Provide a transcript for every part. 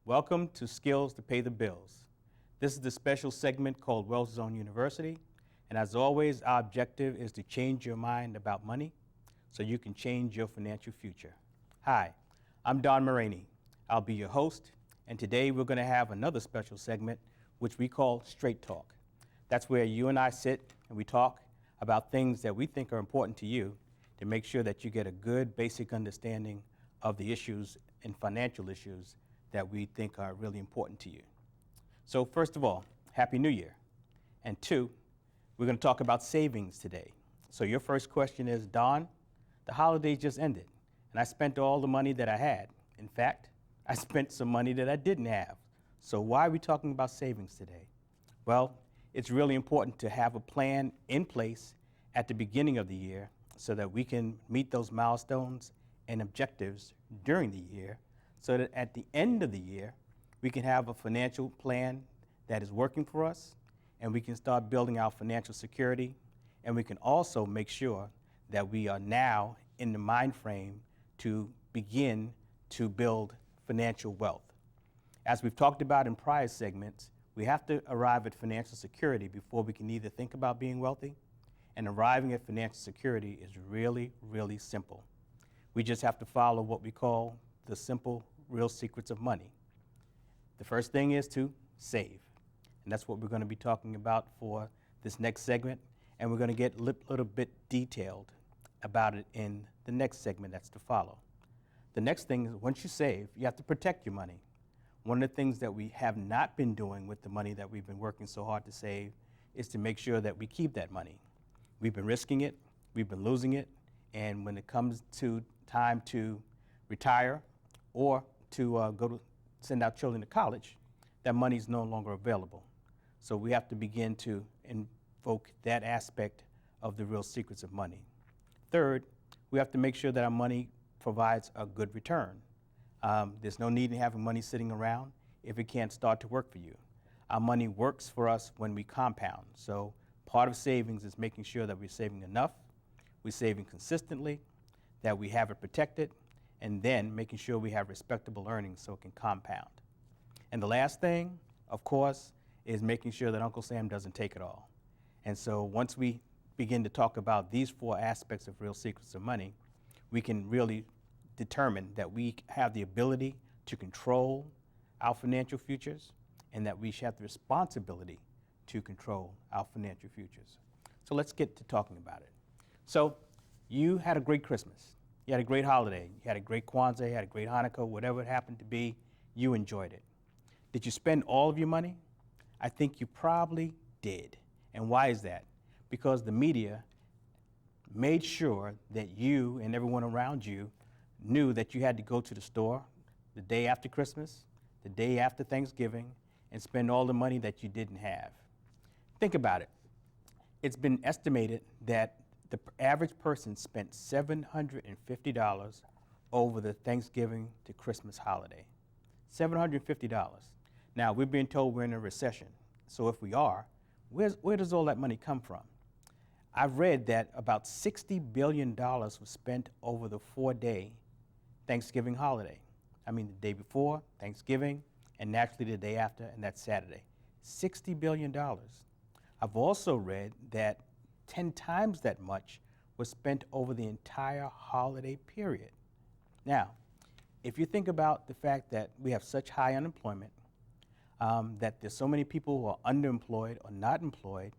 Welcome to Skills to Pay the Bills. This is the special segment called Wealth Zone University, and as always, our objective is to change your mind about money so you can change your financial future. Hi, I'm Don Moragne. I'll be your host, and today we're going to have another special segment which we call Straight Talk. That's where you and I sit and we talk about things that we think are important to you to make sure that you get a good basic understanding of the issues and financial issues that we think are really important to you. So first of all, Happy New Year. And two, we're going to talk about savings today. So your first question is, Don, the holidays just ended, and I spent all the money that I had. In fact, I spent some money that I didn't have. So why are we talking about savings today? Well, it's really important to have a plan in place at the beginning of the year so that we can meet those milestones and objectives during the year, so that at the end of the year, we can have a financial plan that is working for us, and we can start building our financial security, and we can also make sure that we are now in the mind frame to begin to build financial wealth. As we've talked about in prior segments, we have to arrive at financial security before we can either think about being wealthy, and arriving at financial security is really, really simple. We just have to follow what we call the simple real secrets of money. The first thing is to save. And that's what we're going to be talking about for this next segment. And we're going to get a little bit detailed about it in the next segment that's to follow. The next thing is, once you save, you have to protect your money. One of the things that we have not been doing with the money that we've been working so hard to save is to make sure that we keep that money. We've been risking it, we've been losing it, and when it comes to time to retire or to send our children to college, that money is no longer available. So we have to begin to invoke that aspect of the real secrets of money. Third, we have to make sure that our money provides a good return. There's no need in having money sitting around if it can't start to work for you. Our money works for us when we compound. So part of savings is making sure that we're saving enough, we're saving consistently, that we have it protected, and then making sure we have respectable earnings so it can compound. And the last thing, of course, is making sure that Uncle Sam doesn't take it all. And so once we begin to talk about these four aspects of real secrets of money, we can really determine that we have the ability to control our financial futures and that we should have the responsibility to control our financial futures. So let's get to talking about it. So you had a great Christmas. You had a great holiday. You had a great Kwanzaa, you had a great Hanukkah, whatever it happened to be, you enjoyed it. Did you spend all of your money? I think you probably did. And why is that? Because the media made sure that you and everyone around you knew that you had to go to the store the day after Christmas, the day after Thanksgiving, and spend all the money that you didn't have. Think about it. It's been estimated that the average person spent $750 over the Thanksgiving to Christmas holiday. $750. Now, we're being told we're in a recession. So if we are, where does all that money come from? I've read that about $60 billion was spent over the 4-day Thanksgiving holiday. I mean, the day before, Thanksgiving, and naturally the day after, and that's Saturday. $60 billion. I've also read that 10 times that much was spent over the entire holiday period. Now, if you think about the fact that we have such high unemployment, that there's so many people who are underemployed or not employed,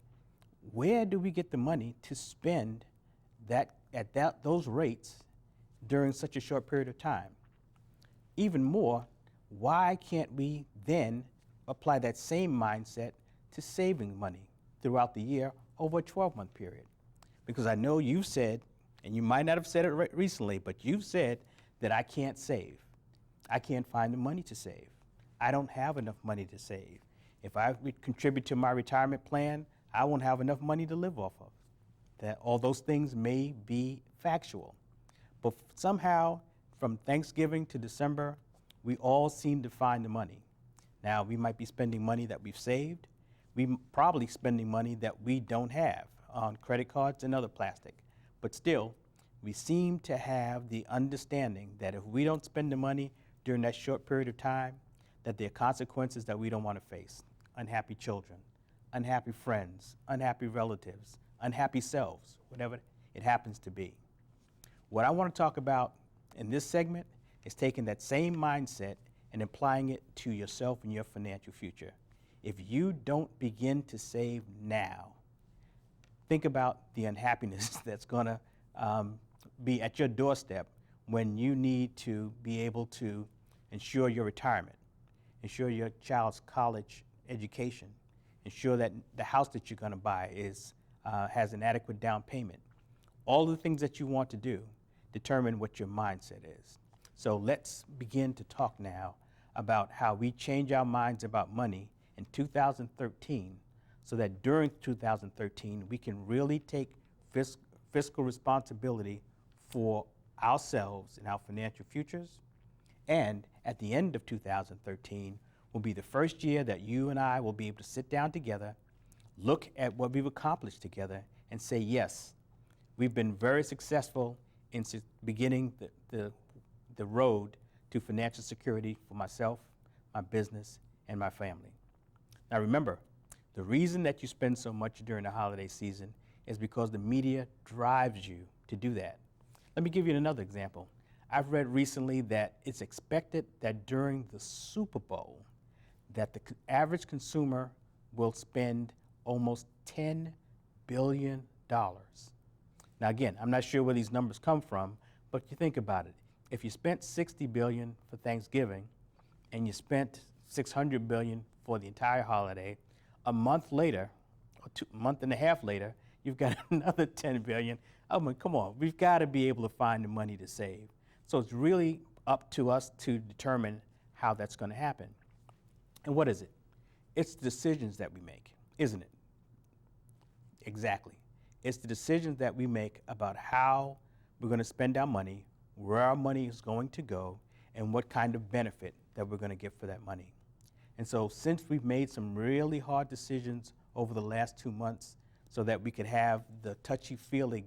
where do we get the money to spend that at those rates during such a short period of time? Even more, why can't we then apply that same mindset to saving money throughout the year over a 12-month period? Because I know you've said, and you might not have said it recently, but you've said that I can't save. I can't find the money to save. I don't have enough money to save. If I contribute to my retirement plan, I won't have enough money to live off of. That all those things may be factual. But somehow, from Thanksgiving to December, we all seem to find the money. Now, we might be spending money that we've saved. We're probably spending money that we don't have on credit cards and other plastic. But still, we seem to have the understanding that if we don't spend the money during that short period of time, that there are consequences that we don't want to face. Unhappy children, unhappy friends, unhappy relatives, unhappy selves, whatever it happens to be. What I want to talk about in this segment is taking that same mindset and applying it to yourself and your financial future. If you don't begin to save now, think about the unhappiness that's going to be at your doorstep when you need to be able to ensure your retirement, ensure your child's college education, ensure that the house that you're going to buy has an adequate down payment. All the things that you want to do determine what your mindset is. So let's begin to talk now about how we change our minds about money in 2013 so that during 2013 we can really take fiscal responsibility for ourselves and our financial futures. And at the end of 2013 will be the first year that you and I will be able to sit down together, look at what we've accomplished together, and say, yes, we've been very successful in beginning the road to financial security for myself, my business, and my family. Now remember, the reason that you spend so much during the holiday season is because the media drives you to do that. Let me give you another example. I've read recently that it's expected that during the Super Bowl that the average consumer will spend almost $10 billion. Now again, I'm not sure where these numbers come from, but you think about it. If you spent $60 billion for Thanksgiving and you spent $600 billion for the entire holiday, a month later, or month and a half later, you've got another $10 billion. I mean, come on, we've got to be able to find the money to save. So it's really up to us to determine how that's going to happen. And what is it? It's the decisions that we make, isn't it? Exactly. It's the decisions that we make about how we're going to spend our money, where our money is going to go, and what kind of benefit that we're going to get for that money. And so since we've made some really hard decisions over the last 2 months so that we could have the touchy-feely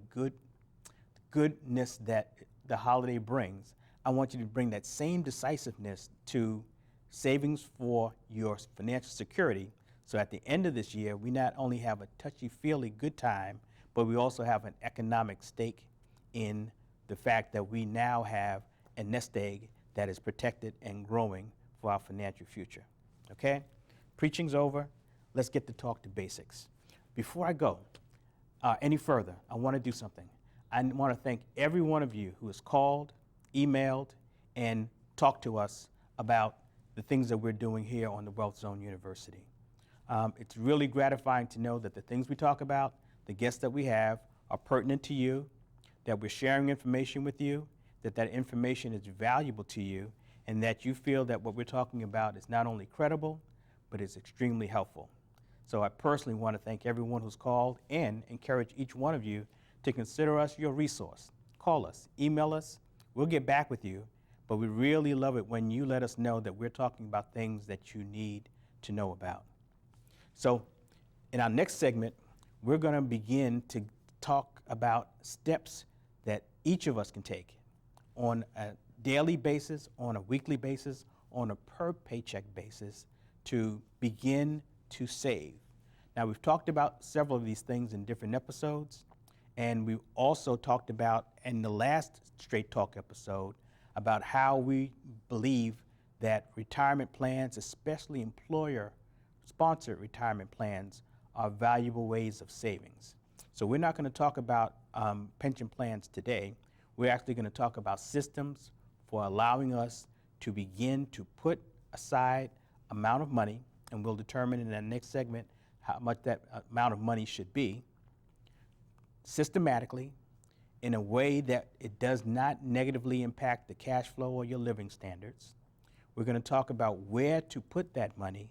goodness that the holiday brings, I want you to bring that same decisiveness to savings for your financial security. So at the end of this year, we not only have a touchy-feely good time, but we also have an economic stake in the fact that we now have a nest egg that is protected and growing for our financial future. Okay? Preaching's over. Let's get to talk to basics. Before I go any further, I want to do something. I want to thank every one of you who has called, emailed, and talked to us about the things that we're doing here on the Wealth Zone University. It's really gratifying to know that the things we talk about, the guests that we have, are pertinent to you, that we're sharing information with you, that that information is valuable to you, and that you feel that what we're talking about is not only credible, but is extremely helpful. So I personally want to thank everyone who's called and encourage each one of you to consider us your resource. Call us, email us, we'll get back with you, but we really love it when you let us know that we're talking about things that you need to know about. So in our next segment, we're going to begin to talk about steps that each of us can take on a daily basis, on a weekly basis, on a per paycheck basis to begin to save. Now, we've talked about several of these things in different episodes, and we also talked about in the last Straight Talk episode about how we believe that retirement plans, especially employer-sponsored retirement plans, are valuable ways of savings. So we're not going to talk about pension plans today. We're actually going to talk about systems for allowing us to begin to put aside amount of money, and we'll determine in the next segment how much that amount of money should be, systematically, in a way that it does not negatively impact the cash flow or your living standards. We're going to talk about where to put that money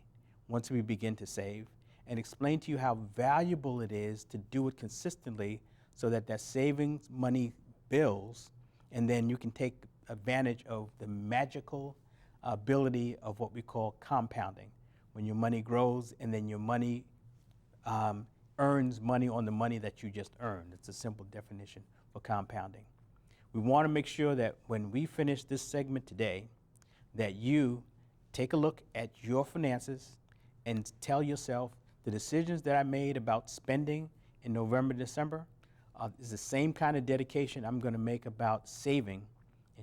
once we begin to save, and explain to you how valuable it is to do it consistently so that that savings money builds, and then you can take advantage of the magical ability of what we call compounding. When your money grows and then your money earns money on the money that you just earned. It's a simple definition for compounding. We want to make sure that when we finish this segment today, that you take a look at your finances and tell yourself the decisions that I made about spending in November, December is the same kind of dedication I'm going to make about saving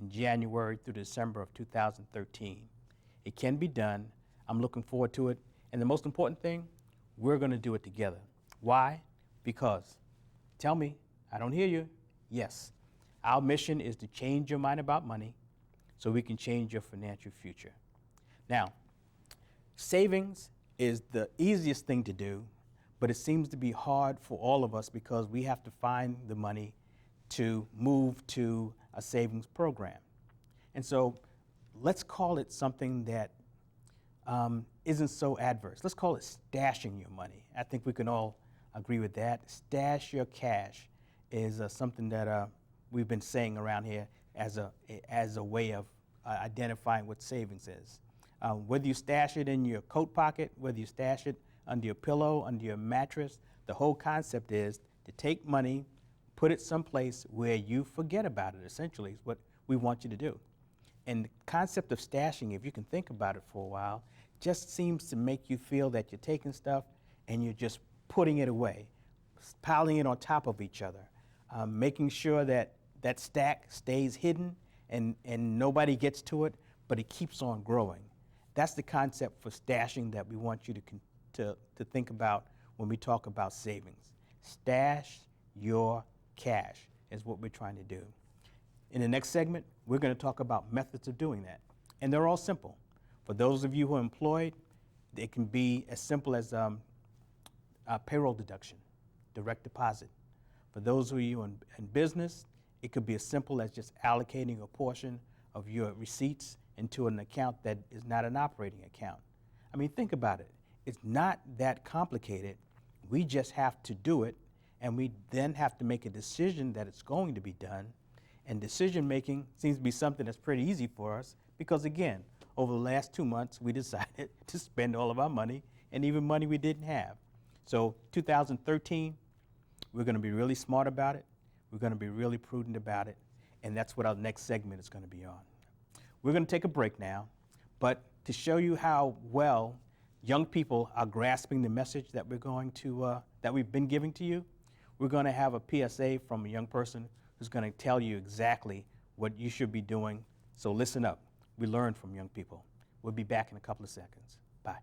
in January through December of 2013. It can be done. I'm looking forward to it. And the most important thing, we're going to do it together. Why? Because, tell me, I don't hear you. Yes, our mission is to change your mind about money so we can change your financial future. Now, savings is the easiest thing to do, but it seems to be hard for all of us because we have to find the money to move to a savings program. And so let's call it something that isn't so adverse. Let's call it stashing your money. I think we can all agree with that. Stash your cash is something that we've been saying around here as a way of identifying what savings is. Whether you stash it in your coat pocket, whether you stash it under your pillow, under your mattress, the whole concept is to take money, put it someplace where you forget about it, essentially, is what we want you to do. And the concept of stashing, if you can think about it for a while, just seems to make you feel that you're taking stuff and you're just putting it away, piling it on top of each other, making sure that that stack stays hidden and nobody gets to it, but it keeps on growing. That's the concept for stashing that we want you to think about when we talk about savings. Stash your cash is what we're trying to do. In the next segment, we're going to talk about methods of doing that. And they're all simple. For those of you who are employed, it can be as simple as payroll deduction, direct deposit. For those of you in business, it could be as simple as just allocating a portion of your receipts into an account that is not an operating account. I mean, think about it. It's not that complicated. We just have to do it, and we then have to make a decision that it's going to be done. And decision making seems to be something that's pretty easy for us because, again, over the last 2 months, we decided to spend all of our money and even money we didn't have. So 2013, we're going to be really smart about it. We're going to be really prudent about it. And that's what our next segment is going to be on. We're going to take a break now, but to show you how well young people are grasping the message that we're going to, that we've been giving to you, we're going to have a PSA from a young person who's going to tell you exactly what you should be doing. So listen up. We learn from young people. We'll be back in a couple of seconds. Bye.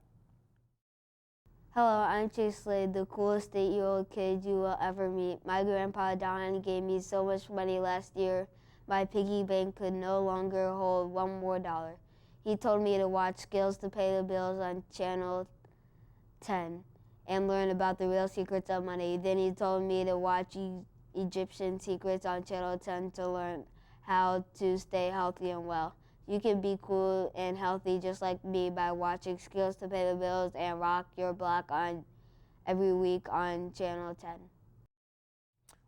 Hello, I'm Chase Slade, the coolest 8-year-old kid you will ever meet. My grandpa Don gave me so much money last year, my piggy bank could no longer hold $1 more. He told me to watch Skills to Pay the Bills on Channel 10 and learn about the real secrets of money. Then he told me to watch Egyptian Secrets on Channel 10 to learn how to stay healthy and well. You can be cool and healthy just like me by watching Skills to Pay the Bills and Rock Your Block on every week on Channel 10.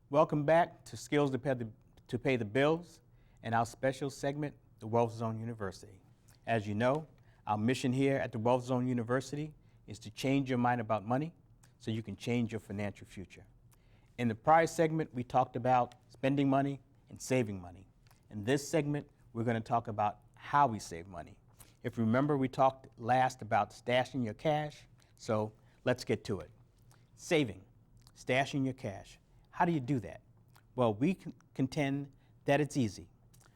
Welcome back to Skills to Pay the Bills and our special segment, the Wealth Zone University. As you know, our mission here at the Wealth Zone University is to change your mind about money so you can change your financial future. In the prior segment, we talked about spending money and saving money. In this segment, we're going to talk about how we save money. If you remember, we talked last about stashing your cash, so let's get to it. Saving, stashing your cash. How do you do that? Well, we contend that it's easy.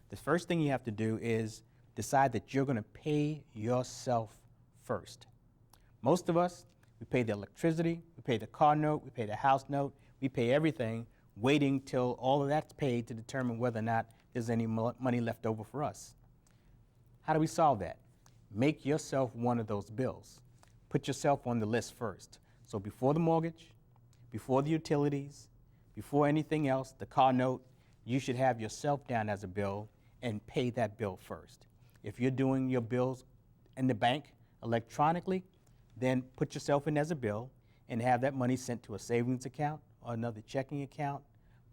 The first thing you have to do is decide that you're going to pay yourself first. Most of us, we pay the electricity, we pay the car note, we pay the house note, we pay everything, waiting till all of that's paid to determine whether or not there's any money left over for us. How do we solve that? Make yourself one of those bills. Put yourself on the list first. So before the mortgage, before the utilities, before anything else, the car note, you should have yourself down as a bill and pay that bill first. If you're doing your bills in the bank electronically, then put yourself in as a bill and have that money sent to a savings account or another checking account.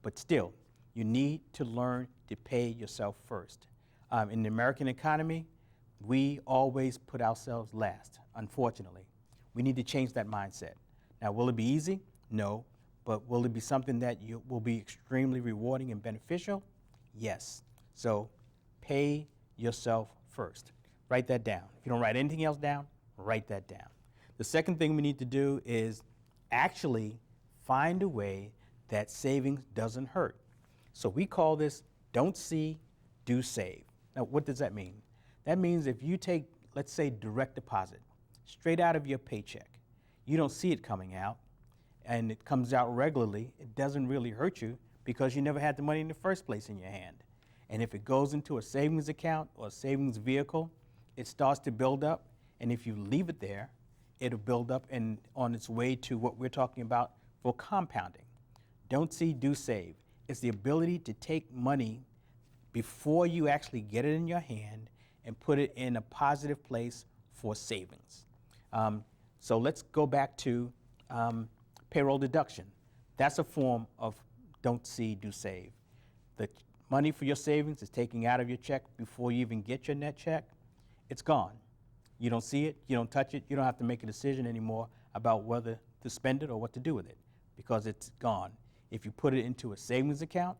But still, you need to learn to pay yourself first. In the American economy, we always put ourselves last, unfortunately. We need to change that mindset. Now, will it be easy? No. But will it be something that will be extremely rewarding and beneficial? Yes. So pay yourself first. Write that down. If you don't write anything else down, write that down. The second thing we need to do is actually find a way that savings doesn't hurt. So we call this don't see, do save. Now, what does that mean? That means if you take, let's say, direct deposit straight out of your paycheck, you don't see it coming out, and it comes out regularly, it doesn't really hurt you because you never had the money in the first place in your hand. And if it goes into a savings account or a savings vehicle, it starts to build up, and if you leave it there, it'll build up and on its way to what we're talking about for compounding. Don't see, do save. It's the ability to take money before you actually get it in your hand and put it in a positive place for savings. So let's go back to payroll deduction. That's a form of don't see, do save. The money for your savings is taken out of your check before you even get your net check. It's gone. You don't see it, you don't touch it, you don't have to make a decision anymore about whether to spend it or what to do with it because it's gone. If you put it into a savings account,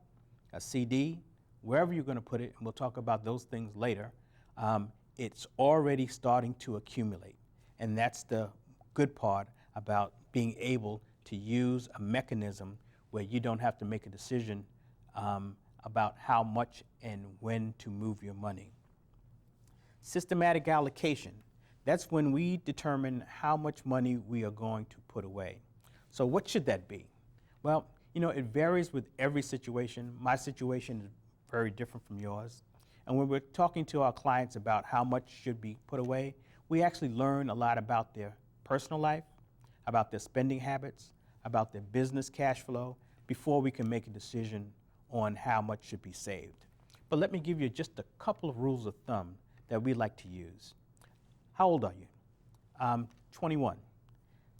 a CD, wherever you're going to put it, and we'll talk about those things later, it's already starting to accumulate. And that's the good part about being able to use a mechanism where you don't have to make a decision about how much and when to move your money. Systematic allocation. That's when we determine how much money we are going to put away. So what should that be? Well, you know, it varies with every situation. My situation is very different from yours. And when we're talking to our clients about how much should be put away, we actually learn a lot about their personal life, about their spending habits, about their business cash flow, before we can make a decision on how much should be saved. But let me give you just a couple of rules of thumb that we like to use. How old are you? 21.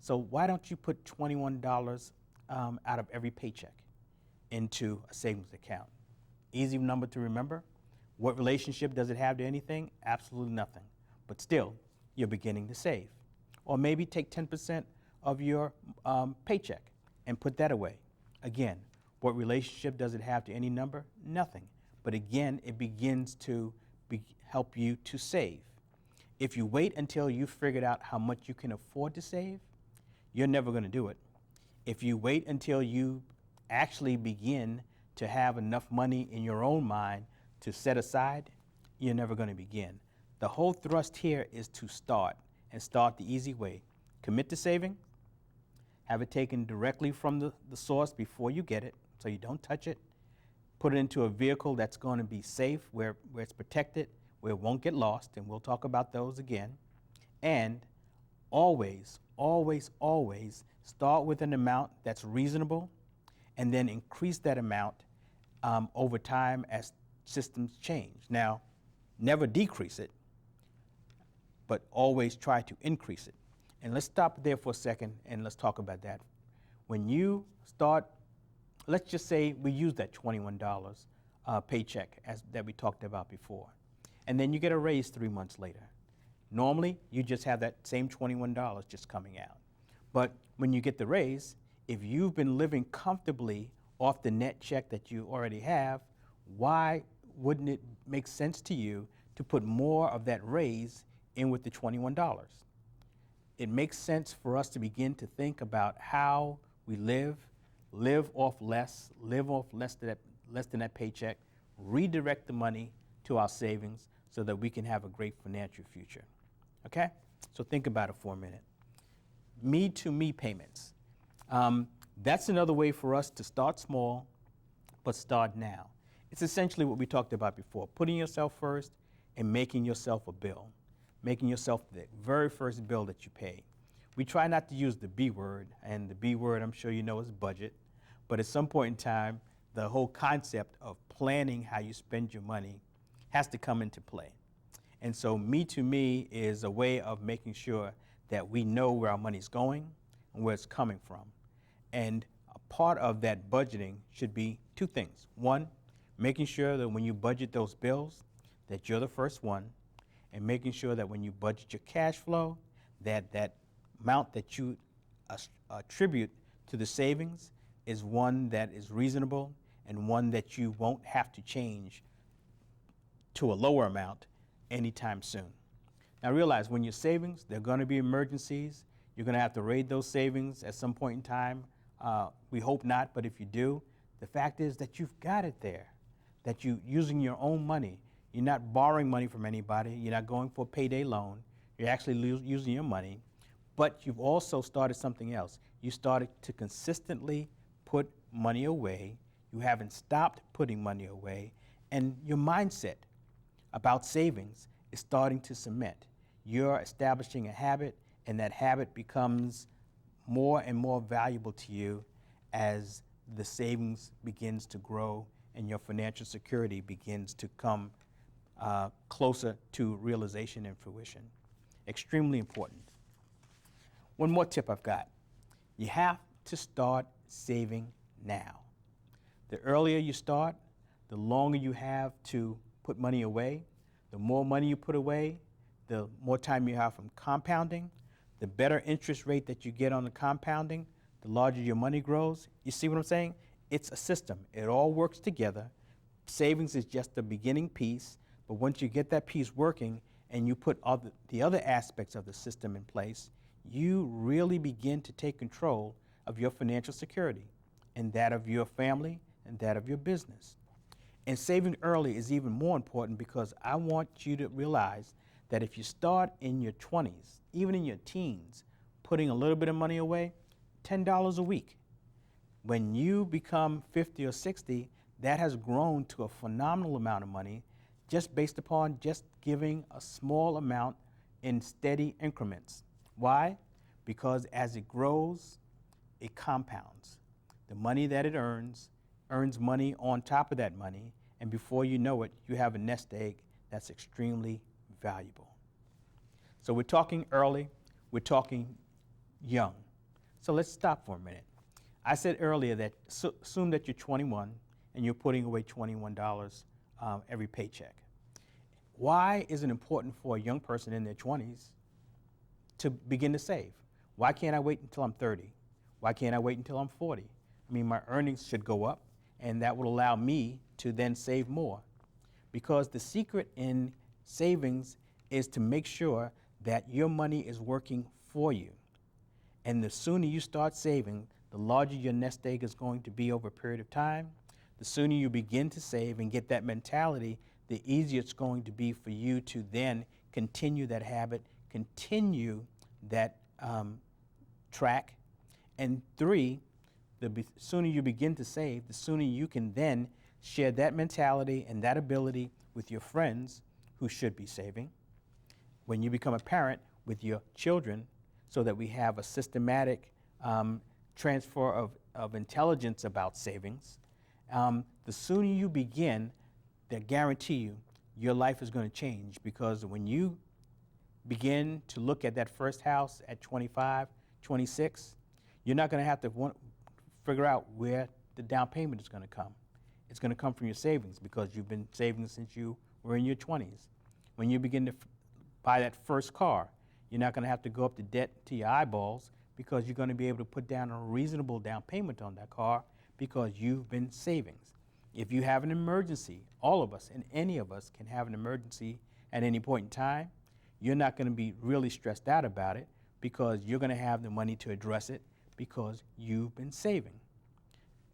So why don't you put $21 out of every paycheck into a savings account? Easy number to remember. What relationship does it have to anything? Absolutely nothing. But still, you're beginning to save. Or maybe take 10% of your paycheck and put that away. Again, what relationship does it have to any number? Nothing. But again, it begins to help you to save. If you wait until you've figured out how much you can afford to save, you're never going to do it. If you wait until you actually begin to have enough money in your own mind to set aside, you're never going to begin. The whole thrust here is to start, and start the easy way. Commit to saving, have it taken directly from the source before you get it, so you don't touch it. Put it into a vehicle that's going to be safe, where it's protected, where it won't get lost, and we'll talk about those again. And always, always, always start with an amount that's reasonable, and then increase that amount over time as systems change. Now, never decrease it, but always try to increase it. And let's stop there for a second and let's talk about that. When you start, let's just say we use that $21 paycheck that we talked about before, and then you get a raise 3 months later. Normally, you just have that same $21 just coming out. But when you get the raise, if you've been living comfortably off the net check that you already have, why wouldn't it make sense to you to put more of that raise in with the $21? It makes sense for us to begin to think about how we live off less than that paycheck, redirect the money to our savings so that we can have a great financial future. Okay? So think about it for a minute. Me-to-me payments. That's another way for us to start small, but start now. It's essentially what we talked about before, putting yourself first and making yourself a bill, making yourself the very first bill that you pay. We try not to use the B word, and the B word, I'm sure you know, is budget, but at some point in time, the whole concept of planning how you spend your money has to come into play. And so me-to-me is a way of making sure that we know where our money's going and where it's coming from. And a part of that budgeting should be two things. One, making sure that when you budget those bills, that you're the first one, and making sure that when you budget your cash flow, that that amount that you attribute to the savings is one that is reasonable and one that you won't have to change to a lower amount anytime soon. Now realize when your savings, there are going to be emergencies. You're going to have to raid those savings at some point in time. We hope not, but if you do, the fact is that you've got it there, that you're using your own money. You're not borrowing money from anybody. You're not going for a payday loan. You're actually using your money. But you've also started something else. You started to consistently put money away. You haven't stopped putting money away. And your mindset about savings is starting to cement. You're establishing a habit, and that habit becomes more and more valuable to you as the savings begins to grow and your financial security begins to come closer to realization and fruition. Extremely important. One more tip I've got. You have to start saving now. The earlier you start, the longer you have to put money away. The more money you put away, the more time you have from compounding, the better interest rate that you get on the compounding, the larger your money grows. You see what I'm saying? It's a system. It all works together. Savings is just the beginning piece, but once you get that piece working and you put the other aspects of the system in place, you really begin to take control of your financial security and that of your family and that of your business. And saving early is even more important because I want you to realize that if you start in your 20s, even in your teens, putting a little bit of money away, $10 a week. When you become 50 or 60, that has grown to a phenomenal amount of money just based upon just giving a small amount in steady increments. Why? Because as it grows, it compounds. The money that it earns money on top of that money, and before you know it, you have a nest egg that's extremely valuable. So we're talking early, we're talking young. So let's stop for a minute. I said earlier that assume that you're 21 and you're putting away $21 every paycheck. Why is it important for a young person in their 20s to begin to save? Why can't I wait until I'm 30? Why can't I wait until I'm 40? I mean, my earnings should go up, and that will allow me to then save more. Because the secret in savings is to make sure that your money is working for you. And the sooner you start saving, the larger your nest egg is going to be over a period of time. The sooner you begin to save and get that mentality, the easier it's going to be for you to then continue that habit, continue that track. And 3, the sooner you begin to save, the sooner you can then share that mentality and that ability with your friends who should be saving. When you become a parent, with your children, so that we have a systematic transfer of intelligence about savings. The sooner you begin, I guarantee you, your life is going to change, because when you begin to look at that first house at 25, 26, you're not going to have to figure out where the down payment is going to come. It's going to come from your savings, because you've been saving since you were in your 20s. When you begin to buy that first car, you're not going to have to go up to debt to your eyeballs, because you're going to be able to put down a reasonable down payment on that car because you've been savings. If you have an emergency, all of us and any of us can have an emergency at any point in time. You're not going to be really stressed out about it, because you're going to have the money to address it because you've been saving.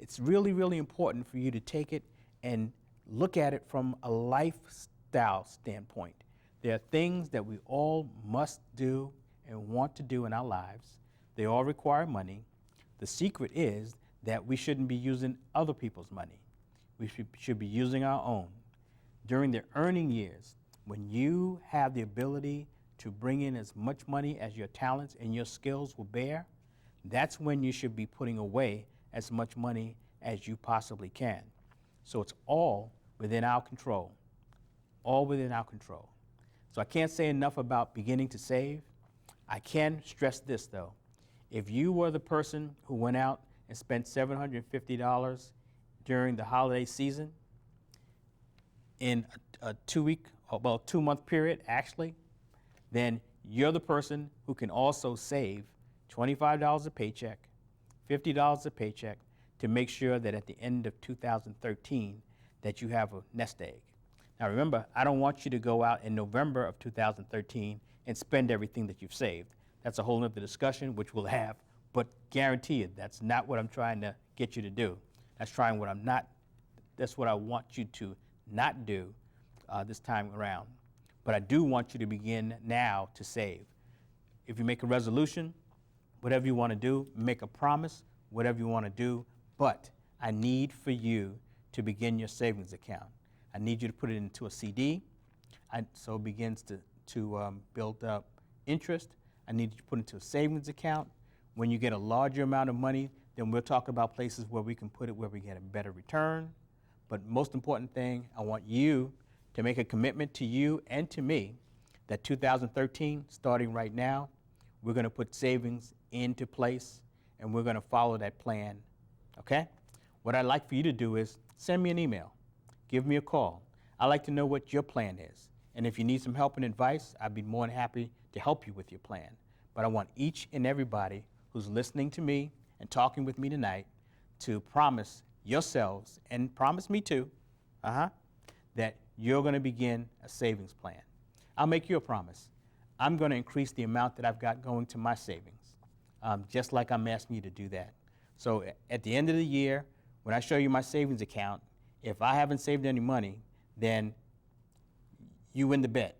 It's really, really important for you to take it and look at it from a lifestyle standpoint. There are things that we all must do and want to do in our lives. They all require money. The secret is that we shouldn't be using other people's money. We should be using our own. During the earning years, when you have the ability to bring in as much money as your talents and your skills will bear, that's when you should be putting away as much money as you possibly can. So it's all within our control, all within our control. So I can't say enough about beginning to save. I can stress this, though. If you were the person who went out and spent $750 during the holiday season in a 2-month period, actually, then you're the person who can also save $25 a paycheck, $50 a paycheck, to make sure that at the end of 2013 that you have a nest egg. Now remember, I don't want you to go out in November of 2013 and spend everything that you've saved. That's a whole nother discussion, which we'll have, but guarantee it, that's not what I'm trying to get you to do. That's what I want you to not do this time around. But I do want you to begin now to save. If you make a resolution, whatever you want to do, make a promise, whatever you want to do, but I need for you to begin your savings account. I need you to put it into a CD, so it begins to build up interest. I need you to put it into a savings account. When you get a larger amount of money, then we'll talk about places where we can put it where we get a better return. But most important thing, I want you to make a commitment to you and to me that 2013, starting right now, we're going to put savings into place and we're going to follow that plan, okay? What I'd like for you to do is send me an email, give me a call. I'd like to know what your plan is. And if you need some help and advice, I'd be more than happy to help you with your plan. But I want each and everybody who's listening to me and talking with me tonight to promise yourselves, and promise me too, that you're going to begin a savings plan. I'll make you a promise. I'm going to increase the amount that I've got going to my savings, just like I'm asking you to do that. So at the end of the year, when I show you my savings account, if I haven't saved any money, then you win the bet.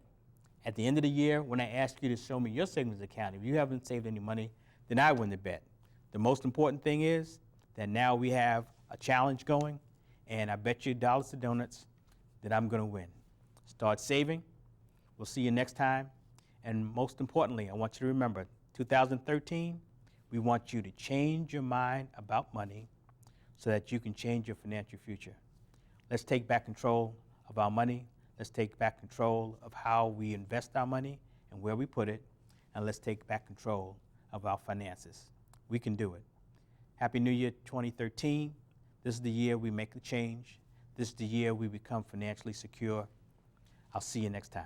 At the end of the year, when I ask you to show me your savings account, if you haven't saved any money, then I win the bet. The most important thing is that now we have a challenge going, and I bet you dollars to donuts that I'm going to win. Start saving. We'll see you next time. And most importantly, I want you to remember, 2013, we want you to change your mind about money so that you can change your financial future. Let's take back control of our money. Let's take back control of how we invest our money and where we put it. And let's take back control of our finances. We can do it. Happy New Year 2013. This is the year we make the change. This is the year we become financially secure. I'll see you next time.